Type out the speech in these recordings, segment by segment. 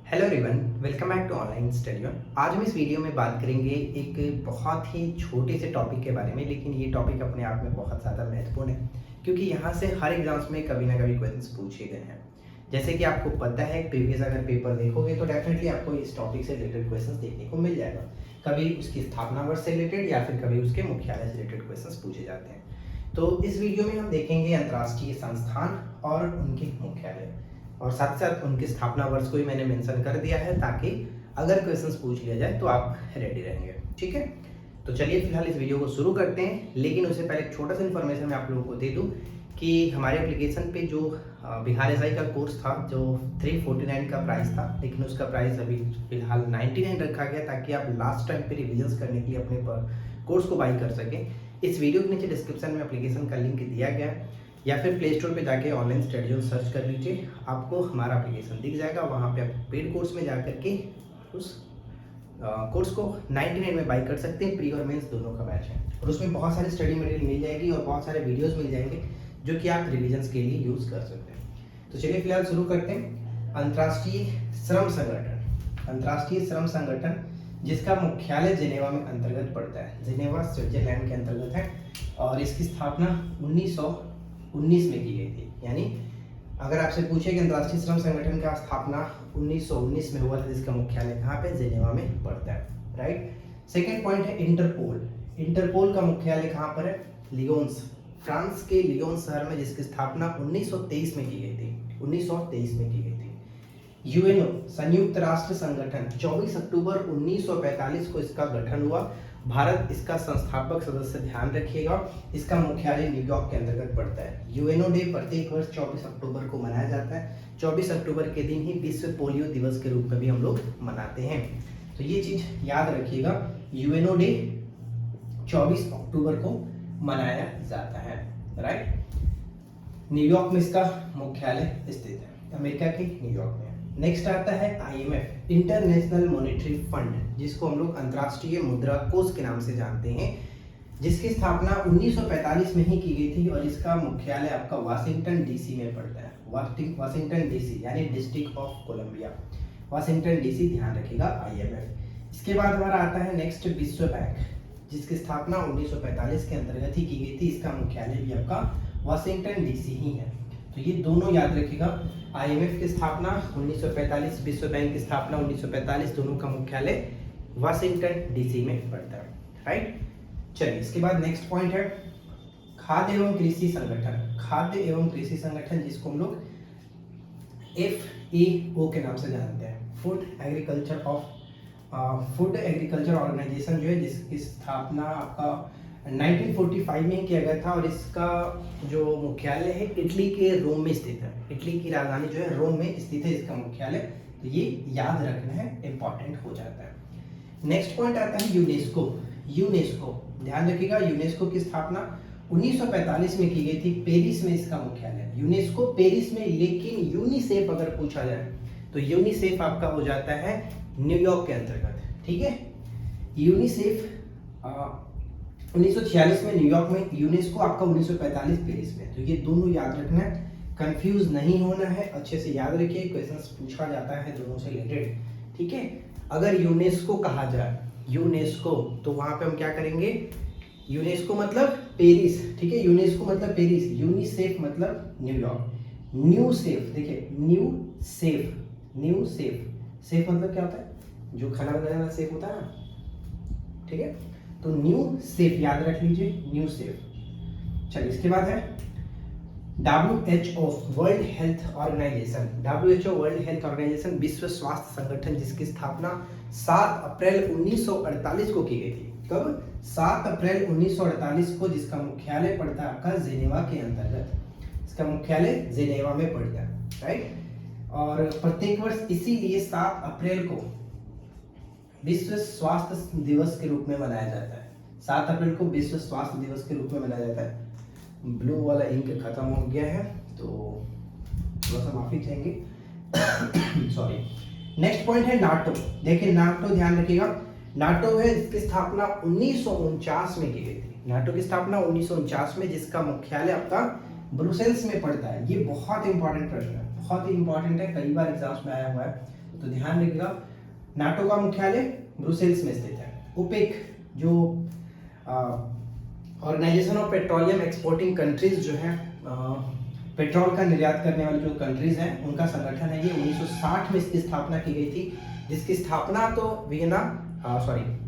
Hello everyone, welcome back to online study on. आज हम इस वीडियो में बात करेंगे एक बहुत ही छोटे से टॉपिक के बारे में, लेकिन ये टॉपिक अपने आप में बहुत ज़्यादा महत्वपूर्ण है क्योंकि यहाँ से हर एग्जाम्स में कभी ना कभी क्वेश्चंस पूछे गए हैं। जैसे कि आपको पता है, प्रीवियस अगर पेपर देखोगे तो डेफिनेटली आपको इस टॉपिक से रिलेटेड क्वेश्चन देखने को मिल जाएगा। कभी उसकी स्थापना वर्ष से रिलेटेड या फिर कभी उसके मुख्यालय से रिलेटेड क्वेश्चन पूछे जाते हैं। तो इस वीडियो में हम देखेंगे अंतर्राष्ट्रीय संस्थान और उनके मुख्यालय, और साथ साथ उनकी स्थापना वर्ष को भी मैंने मेंशन कर दिया है ताकि अगर क्वेश्चंस पूछ लिया जाए तो आप रेडी रहेंगे। ठीक है, तो चलिए फिलहाल इस वीडियो को शुरू करते हैं। लेकिन उससे पहले एक छोटा सा इन्फॉर्मेशन मैं आप लोगों को दे दूं कि हमारे एप्लीकेशन पे जो बिहार एसआई का कोर्स था, जो 349 का प्राइस था, लेकिन उसका प्राइस अभी फिलहाल 99 रखा गया ताकि आप लास्ट टाइम पे रिविजन करने के लिए अपने कोर्स को बाई कर सकें। इस वीडियो के नीचे डिस्क्रिप्शन में एप्लीकेशन का लिंक दिया गया है, या फिर प्ले स्टोर पर जाके ऑनलाइन स्टडी जोन सर्च कर लीजिए, आपको हमारा एप्लीकेशन दिख जाएगा। वहाँ पे आप पेड कोर्स में जा करके उस कोर्स को 99 में बाई कर सकते हैं। प्री और मेंस दोनों का बैच है, और उसमें बहुत सारी स्टडी मटेरियल मिल जाएगी और बहुत सारे वीडियोस मिल जाएंगे जो कि आप रिविजन्स के लिए यूज़ कर सकते हैं। तो चलिए फिलहाल शुरू करते हैं। अंतर्राष्ट्रीय श्रम संगठन, अंतर्राष्ट्रीय श्रम संगठन जिसका मुख्यालय जिनेवा में अंतर्गत पड़ता है, जिनेवा स्विट्जरलैंड के अंतर्गत है, और इसकी स्थापना 1919 में की गई थी। यानी अगर आपसे पूछे कि अंतर्राष्ट्रीय श्रम संगठन का स्थापना 1919 में हुआ था, जिसका मुख्यालय कहाँ पे, जिनेवा में पड़ता है। राइट। सेकेंड पॉइंट है इंटरपोल। इंटरपोल का मुख्यालय कहाँ पर है, लियोन्स, फ्रांस के लियोन्स शहर में, जिसकी स्थापना 1923 में की गई थी। 1923 में की गई थी। यूएनओ, संयुक्त राष्ट्र संगठन, 24 अक्टूबर 1945 को इसका गठन हुआ। भारत इसका संस्थापक सदस्य, ध्यान रखिएगा। इसका मुख्यालय न्यूयॉर्क के अंतर्गत पड़ता है। यूएनओ डे प्रत्येक वर्ष 24 अक्टूबर को मनाया जाता है। 24 अक्टूबर के दिन ही विश्व पोलियो दिवस के रूप में भी हम लोग मनाते हैं, तो ये चीज याद रखिएगा। यूएनओ डे 24 अक्टूबर को मनाया जाता है। राइट। न्यूयॉर्क में इसका मुख्यालय स्थित है, अमेरिका के न्यूयॉर्क में। नेक्स्ट आता है आईएमएफ, इंटरनेशनल मॉनेटरी फंड, जिसको हम लोग अंतर्राष्ट्रीय मुद्रा कोष के नाम से जानते हैं, जिसकी स्थापना 1945 में ही की गई थी, और इसका मुख्यालय आपका वाशिंगटन डीसी में पड़ता है। वाशिंगटन डीसी यानी District of Columbia, Washington DC, ध्यान रखिएगा आईएमएफ। इसके बाद हमारा आता है नेक्स्ट विश्व बैंक, जिसकी स्थापना 1945 के अंतर्गत ही की गई थी। इसका मुख्यालय भी आपका वाशिंगटन डीसी ही है, तो ये दोनों याद रखिएगा। आईएमएफ की स्थापना 1945, विश्व बैंक की स्थापना 1945, दोनों का मुख्यालय वाशिंगटन डीसी में पड़ता है। राइट। चलिए इसके बाद नेक्स्ट पॉइंट है खाद्य एवं कृषि संगठन। खाद्य एवं कृषि संगठन, जिसको हम लोग FAO के नाम से जानते हैं, फूड एग्रीकल्चर ऑर्गेनाइजेशन, जो है जिसकी स्थापना आपका 1945 में किया गया था, और इसका जो मुख्यालय है इटली के रोम में स्थित है। इटली की राजधानी जो है रोम में स्थित है इसका मुख्यालय, तो ये याद रखना है, इंपॉर्टेंट हो जाता है। नेक्स्ट पॉइंट आता है यूनेस्को। यूनेस्को, ध्यान रखिएगा, यूनेस्को की स्थापना 1945 में की गई थी, पेरिस में इसका मुख्यालय। यूनेस्को पेरिस में, लेकिन यूनिसेफ अगर पूछा जाए तो यूनिसेफ आपका हो जाता है न्यूयॉर्क के अंतर्गत। ठीक है, यूनिसेफ 1946 में न्यूयॉर्क में, यूनेस्को आपका 1945 पेरिस में, तो ये दोनों याद रखना है, कंफ्यूज नहीं होना है, अच्छे से याद रखिए, क्वेश्चंस पूछा जाता है दोनों से रिलेटेड। ठीक है, अगर यूनेस्को कहा जाए, यूनेस्को, तो वहां पे हम क्या करेंगे, यूनेस्को मतलब पेरिस, ठीक है, यूनेस्को मतलब पेरिस, यूनिसेफ मतलब न्यूयॉर्क, न्यू सेफ, देखिए new safe, new safe, safe मतलब क्या होता है, जो खाना बनाने वाला सेफ होता है ना, ठीक है, तो न्यू सेफ याद रख लीजिए, न्यू सेफ। चलिए इसके बाद है WHO, World Health Organization. WHO World Health Organization, विश्व स्वास्थ्य संगठन, जिसकी स्थापना 7 अप्रैल 1948 को की गई थी। कब? 7 अप्रैल 1948 को, जिसका मुख्यालय पड़ता है आपका जिनेवा के अंतर्गत। इसका मुख्यालय जिनेवा में पड़ता है। राइट। और प्रत्येक वर्ष इसीलिए 7 अप्रैल को विश्व स्वास्थ्य दिवस के रूप में मनाया जाता है। 7 अप्रैल को विश्व स्वास्थ्य दिवस के रूप में मनाया जाता है। ब्लू वाला इंक खत्म हो गया है, तो थोड़ा सा माफी चाहेंगे, सॉरी। नेक्स्ट पॉइंट है नाटो। देखिए नाटो, ध्यान रखिएगा, नाटो है, इसकी स्थापना 1949 में की गई थी। नाटो की स्थापना 1949 में, जिसका मुख्यालय आपका ब्रुसेल्स में पड़ता है। ये बहुत इंपॉर्टेंट प्रश्न है, बहुत ही इंपॉर्टेंट है, कई बार एग्जाम्स में आया हुआ है। तो ध्यान रखिएगा नाटो का मुख्यालय ब्रुसेल्स में स्थित है। ओपेक जो Organization of Petroleum Exporting Countries जो है पेट्रोल का निर्यात करने वाली जो कंट्रीज हैं उनका संगठन है। ये 1960 में इसकी स्थापना की गई थी, जिसकी स्थापना तो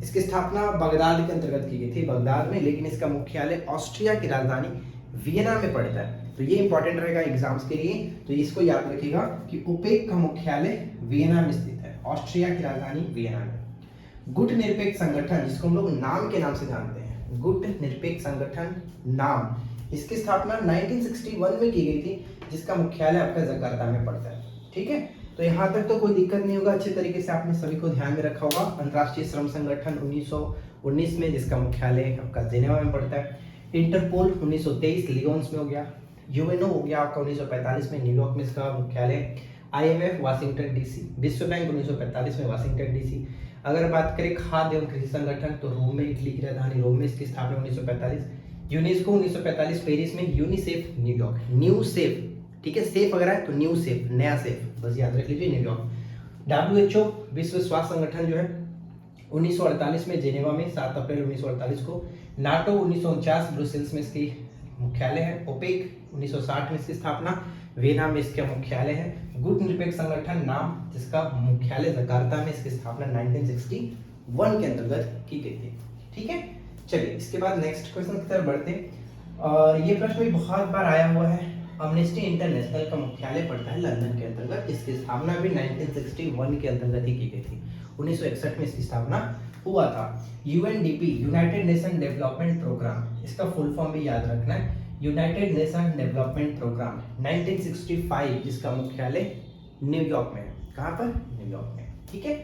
इसकी स्थापना बगदाद के अंतर्गत की गई थी, बगदाद में, लेकिन इसका मुख्यालय ऑस्ट्रिया की राजधानी वियना में पड़ता है। तो ये इंपॉर्टेंट रहेगा एग्जाम्स के लिए, तो इसको याद रखिएगा कि ओपेक का मुख्यालय वियना में स्थित है, ऑस्ट्रिया की राजधानी वियना में। गुट निरपेक्ष संगठन, जिसको हम लोग नाम के नाम से जानते हैं, गुट निरपेक्ष संगठन नाम, इसकी स्थापना 1961 में की गई थी, जिसका मुख्यालय आपका जकार्ता में पड़ता है। ठीक है, तो यहाँ तक तो कोई दिक्कत नहीं होगा, अच्छे तरीके से आपने सभी को ध्यान में रखा होगा। अंतर्राष्ट्रीय श्रम संगठन 1919 में, जिसका मुख्यालय आपका जेनेवा में पड़ता है। इंटरपोल 1923 लियोन्स में हो गया। यूएनओ हो गया आपका 1945 में, न्यूयॉर्क में इसका मुख्यालय। IMF Washington DC. विश्व बैंक 1945 में वाशिंगटन डीसी। अगर बात करें खाद्य एवं कृषि संगठन, तो रोम में, इटली की राजधानी रोम में इसकी स्थापना 1945। यूनेस्को 1945 पेरिस में। यूनिसेफ न्यूयॉर्क, न्यू सेफ, ठीक है, सेफ अगर है तो न्यू सेफ, नया सेफ, बस याद रख लीजिए, न्यूयॉर्क। WHO विश्व स्वास्थ्य संगठन जो है 1948 में जेनेवा में, 7 अप्रैल 1948 को। नाटो 1949 ब्रुसेल्स में इसकी मुख्यालय है। ओपेक 1960 में इसकी स्थापना वियना में इसका मुख्यालय है। गुट निरपेक्ष संगठन नाम, जिसका मुख्यालय जकार्ता में, इसकी स्थापना 1961 के अंतर्गत की गई थी। ठीक है, चलिए इसके बाद नेक्स्ट क्वेश्चन की तरफ बढ़ते हैं। और ये प्रश्न भी बहुत बार आया हुआ है। अम्नेस्टी इंटरनेशनल का मुख्यालय पड़ता है लंदन के अंतर्गत, इसकी स्थापना भी 1961 के अंतर्गत ही की गई थी। 1961 में इसकी स्थापना हुआ था। UNDP, United Nation Development Programme, इसका फुल फॉर्म भी याद रखना है, यूनाइटेड नेशन डेवलपमेंट प्रोग्राम 1965, जिसका मुख्यालय न्यूयॉर्क में है। कहाँ पर? न्यूयॉर्क में। ठीक है,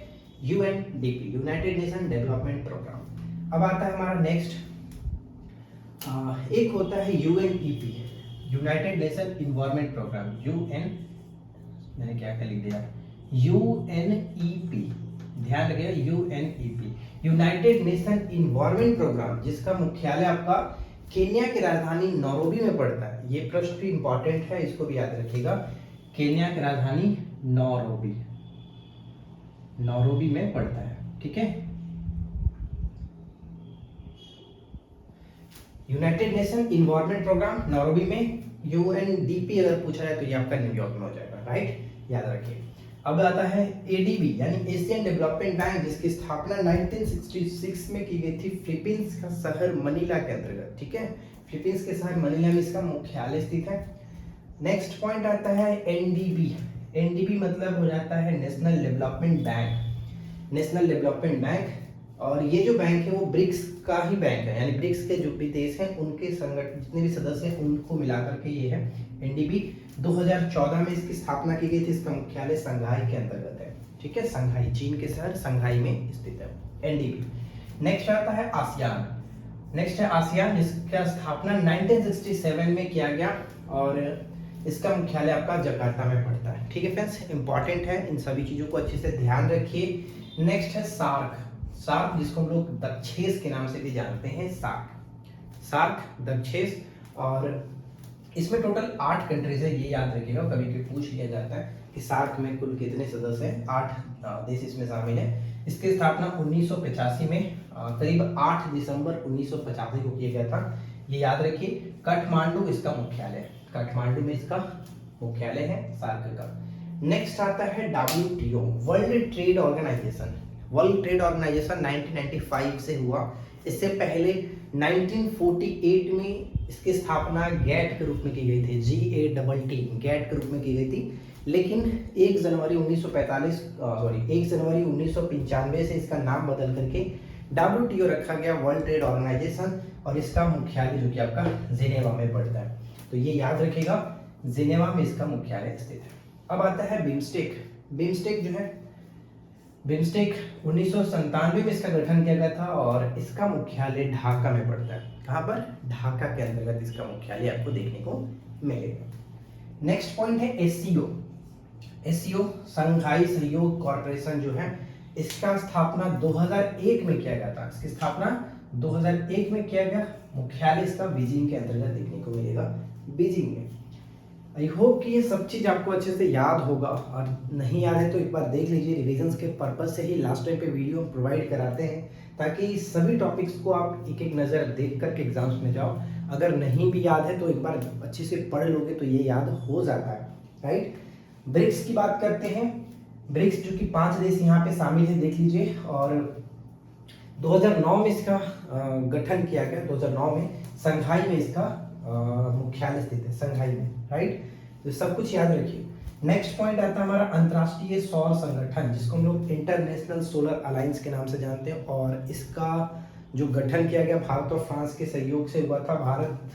UNDP, United Nation Development Programme. अब आता है हमारा नेक्स्ट, एक होता है UNEP, United Nation Environment Programme, मैंने क्या लिख दिया, UNEP, ध्यान रखिएगा, UNEP, United Nation Environment Programme, जिसका मुख्यालय आपका केन्या की राजधानी नैरोबी में पड़ता है। ये प्रश्न भी इंपॉर्टेंट है, इसको भी याद रखिएगा। केन्या की राजधानी नैरोबी में पड़ता है। ठीक है, United Nation Environment Programme Nairobi में। UNDP अगर पूछा जाए तो ये आपका न्यूयॉर्क में हो जाएगा, राइट, याद रखिए। अब आता है ADB, यानी एशियन डेवलपमेंट बैंक, जिसकी स्थापना 1966 में की गई थी फिलीपींस का शहर मनीला के अंतर्गत। ठीक है, फिलीपींस के शहर मनीला में इसका मुख्यालय स्थित है। नेक्स्ट पॉइंट आता है NDB। NDB मतलब हो जाता है national development bank, national development bank. और ये जो बैंक है वो ब्रिक्स का ही बैंक है, यानी ब्रिक्स के जो भी देश हैं उनके संगठन जितने भी सदस्य हैं उनको मिलाकर के ये है NDB। 2014 में इसकी स्थापना की गई थी। इसका मुख्यालय संघाई के अंतर्गत है। ठीक है, संघाई, चीन के शहर संघाई में स्थित है NDB। नेक्स्ट आता है आसियान। नेक्स्ट है आसियान, जिसका स्थापना 1967 में किया गया और इसका मुख्यालय आपका जकार्ता में पड़ता है। ठीक है फ्रेंड्स, इंपॉर्टेंट है, इन सभी चीजों को अच्छे से ध्यान रखिए। नेक्स्ट है सार्क, जिसको हम लोग दक्षेस के नाम से भी जानते हैं, सार्क, दक्षेस। और इसमें टोटल 8 कंट्रीज है, ये याद रखिएगा, कभी कभी पूछ लिया जाता है कि सार्क में कुल कितने सदस्य हैं। 8 देश इसमें शामिल है। इसकी स्थापना 1985 में करीब 8 दिसंबर 1985 को किया गया था, ये याद रखिए। काठमांडू इसका मुख्यालय है, काठमांडू में इसका मुख्यालय है सार्क का। नेक्स्ट आता है WTO, World Trade Organization. World Trade Organization 1995 से हुआ। इससे पहले 1948 में इसकी स्थापना गैट के रूप में की गई थी, GATT, गैट के रूप में की गई थी। लेकिन 1 जनवरी 1995 से इसका नाम बदल करके WTO रखा गया, वर्ल्ड ट्रेड ऑर्गेनाइजेशन। और इसका मुख्यालय जो कि आपका जेनेवा में पड़ता है, तो ये याद रखिएगा, जेनेवा में इसका मुख्यालय स्थित है। अब आता है बिम्स्टेक। बिम्स्टेक जो है, बिम्स्टेक 1997 में इसका गठन किया गया था और इसका मुख्यालय ढाका में पड़ता है। कहाँ पर? ढाका के अंतर्गत इसका मुख्यालय आपको देखने को मिलेगा। नेक्स्ट पॉइंट है SCO, संघाई सहयोग कॉर्पोरेशन जो है, इसका स्थापना 2001 में किया गया था। इसकी स्थापना 2001 में किया गया। मुख्यालय इसका बीजिंग के अंतर्गत देखने को मिलेगा, बीजिंग में। आई होप कि ये सब चीज़ आपको अच्छे से याद होगा, और नहीं याद है तो एक बार देख लीजिए। रिविजन्स के पर्पज़ से ही लास्ट टाइम पे वीडियो प्रोवाइड कराते हैं, ताकि सभी टॉपिक्स को आप एक एक नज़र देख कर के एग्ज़ाम्स में जाओ। अगर नहीं भी याद है तो एक बार अच्छे से पढ़ लोगे तो ये याद हो जाता है, राइट। ब्रिक्स की बात करते हैं। ब्रिक्स जो कि 5 देश यहाँ पे शामिल है, देख लीजिए। और 2009 में इसका गठन किया गया। 2009 में संघाई में इसका मुख्यालय स्थित है, संघाई में, राइट। तो सब कुछ याद रखिए। नेक्स्ट पॉइंट आता है हमारा अंतर्राष्ट्रीय सौर संगठन, जिसको हम लोग इंटरनेशनल सोलर अलायंस के नाम से जानते हैं। और इसका जो गठन किया गया भारत और फ्रांस के सहयोग से हुआ था। भारत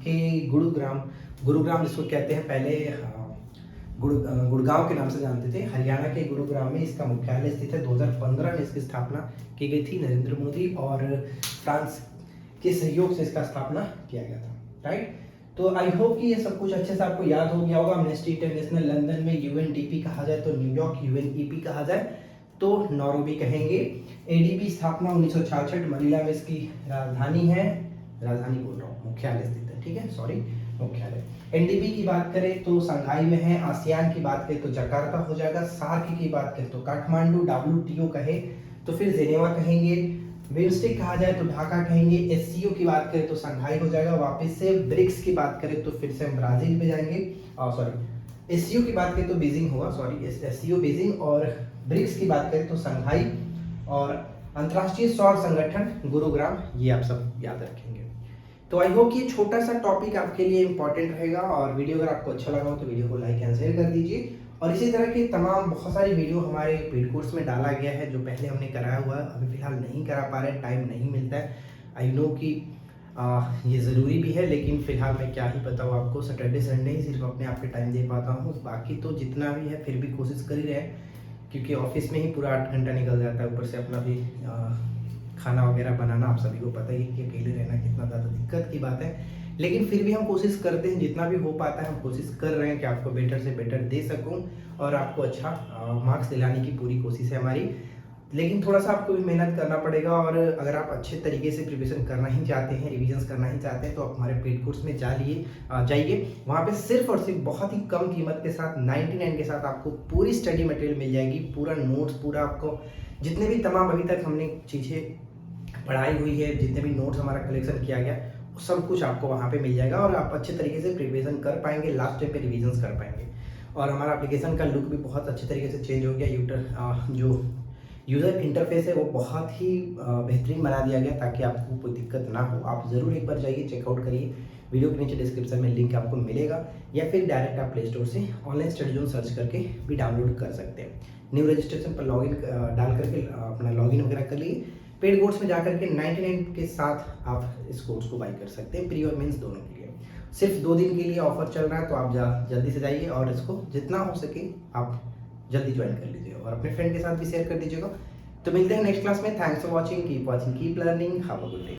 के गुरुग्राम जिसको कहते हैं, पहले गुड़गांव के नाम से जानते थे, हरियाणा के गुरुग्राम में इसका मुख्यालय स्थित है। 2015 में इसकी स्थापना की गई थी। नरेंद्र मोदी और फ्रांस के सहयोग से इसका स्थापना किया गया था, राइट। तो आई होप कि ये सब कुछ अच्छे से आपको याद हो गया होगा। एमनेस्टी इंटरनेशनल लंदन में यूएनडीपी कहा जाए तो न्यूयॉर्क यूएनईपी कहा जाए तो नौरोबी कहेंगे। एडीबी स्थापना 1966, मनीला में इसकी राजधानी है, राजधानी बोल रहा हूँ, मुख्यालय स्थित है, ठीक है, सॉरी, मुख्यालय। एनडीबी की बात करें तो शंघाई में है। आसियान की बात करें तो जकार्ता हो जाएगा। सार्क की बात करें तो काठमांडू। डब्ल्यूटीओ कहे तो फिर जेनेवा कहेंगे। बिम्स्टेक कहा जाए तो ढाका कहेंगे। एससीओ की बात करें तो शंघाई हो जाएगा वापस से। ब्रिक्स की बात करें तो फिर से हम ब्राजील में जाएंगे, सॉरी, एससीओ की बात करें तो बीजिंग होगा, सॉरी, एससीओ बीजिंग। और ब्रिक्स की बात करें तो शंघाई। और अंतर्राष्ट्रीय सौर संगठन गुरुग्राम, ये आप सब याद रखेंगे। तो आई होप कि ये छोटा सा टॉपिक आपके लिए इंपॉर्टेंट रहेगा। और वीडियो अगर आपको अच्छा लगा हो तो वीडियो को लाइक एंड शेयर कर दीजिए। और इसी तरह की तमाम बहुत सारी वीडियो हमारे पेड कोर्स में डाला गया है, जो पहले हमने कराया हुआ है, अभी फिलहाल नहीं करा पा रहे, टाइम नहीं मिलता है। आई नो कि ये ज़रूरी भी है, लेकिन फिलहाल मैं क्या ही बताऊँ आपको, सैटरडे संडे ही सिर्फ अपने आप के टाइम दे पाता हूँ। बाकी तो जितना भी है फिर भी कोशिश कर ही रहे हैं, क्योंकि ऑफिस में ही पूरा 8 घंटा निकल जाता है। ऊपर से अपना भी खाना वगैरह बनाना, आप सभी को पता ही है कि अकेले रहना कितना ज़्यादा दिक्कत की बात है। लेकिन फिर भी हम कोशिश करते हैं, जितना भी हो पाता है हम कोशिश कर रहे हैं कि आपको बेटर से बेटर दे सकूं और आपको अच्छा मार्क्स दिलाने की पूरी कोशिश है हमारी। लेकिन थोड़ा सा आपको भी मेहनत करना पड़ेगा। और अगर आप अच्छे तरीके से प्रिपरेशन करना ही चाहते हैं, रिविजन्स करना ही चाहते हैं, तो आप हमारे पेड कोर्स में जाइए। वहाँ पे सिर्फ और सिर्फ बहुत ही कम कीमत के साथ 99 के साथ आपको पूरी स्टडी मटेरियल मिल जाएगी, पूरा नोट्स, पूरा आपको जितने भी तमाम अभी तक हमने चीज़ें पढ़ाई हुई है, जितने भी नोट्स हमारा कलेक्शन किया गया, सब कुछ आपको वहाँ पे मिल जाएगा। और आप अच्छे तरीके से प्रिपरेशन कर पाएंगे, लास्ट टाइम पे रिविजन्स कर पाएंगे। और हमारा एप्लीकेशन का लुक भी बहुत अच्छे तरीके से चेंज हो गया। जो यूज़र इंटरफेस है वो बहुत ही बेहतरीन बना दिया गया, ताकि आपको कोई दिक्कत ना हो। आप ज़रूर एक बार जाइए, चेकआउट करिए। वीडियो के नीचे डिस्क्रिप्शन में लिंक आपको मिलेगा, या फिर डायरेक्ट आप प्ले स्टोर से ऑनलाइन स्टडी जोन सर्च करके भी डाउनलोड कर सकते हैं। न्यू रजिस्ट्रेशन पर लॉगिन डाल करके अपना लॉगिन वगैरह कर लिए। पेड कोर्स में जाकर के 99 के साथ आप इस कोर्स को बाई कर सकते हैं, प्री और मेंस दोनों के लिए। सिर्फ 2 दिन के लिए ऑफर चल रहा है, तो आप जल्दी से जाइए और इसको जितना हो सके आप जल्दी ज्वाइन कर लीजिए, और अपने फ्रेंड के साथ भी शेयर कर दीजिएगा। तो मिलते हैं नेक्स्ट क्लास में। Thanks for watching, keep learning, have a good day.